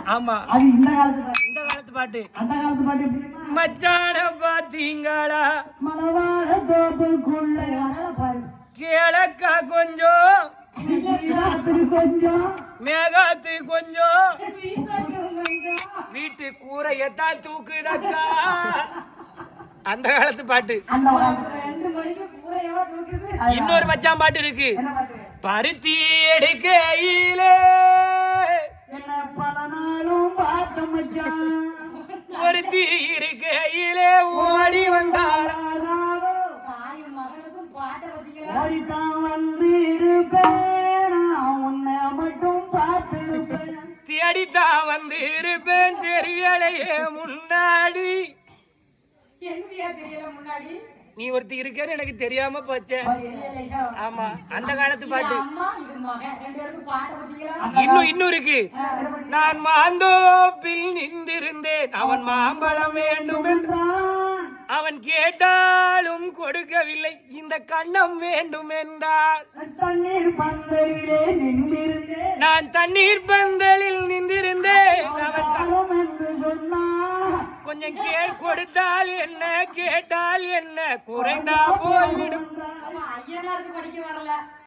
ஆமா அது இந்த காலத்து பாட்டு அந்த காலத்து பாட்டு எப்படி மச்சான பாத்தீங்களா மலவாழ தோப்புக்குள்ள பாரு கிழக்கா கொஞ்சம் கொஞ்சம் மேகாத்து கொஞ்சம் வீட்டு கூரையத்தான் தூக்குதக்கா அந்த காலத்து பாட்டு இன்னொரு மச்சான் பாட்டு இருக்கு பருத்தி எடுக்கையிலே பல நாளும் பார்த்த மச்சான் ஒருத்தி இருக்கையிலே ஓடி வந்தாளா ஓடித்தான் வந்து இருப்பேன் உன்னை மட்டும் பார்த்திருப்பேன் தேடித்தான் வந்து இருப்பேன் தெரியலையே முன்னாடி நீ ஒருத்தி இருக்கேன்னு எனக்கு தெரியாம போச்சே ஆமா அந்த காலத்து பாட்டு இன்னும் இருக்கு நான் மாந்தோப்பில் நின்றிருந்தேன் அவன் மாம்பழம் வேண்டும் என்றான் அவன் கேட்டாலும் கொடுக்கவில்லை இந்த கண்ணம் வேண்டும் என்றான் தண்ணீர் பந்தலிலே நின்றிருந்தேன் நான் தண்ணீர் பந்தலில் நின்றிருந்தேன் அவன் என்று சொன்னான் கொஞ்சம் கொடுத்தால் என்ன கேட்டால் என்ன குறைந்தா போய்விடும் ஐயனாருக்கு படிக்க வரல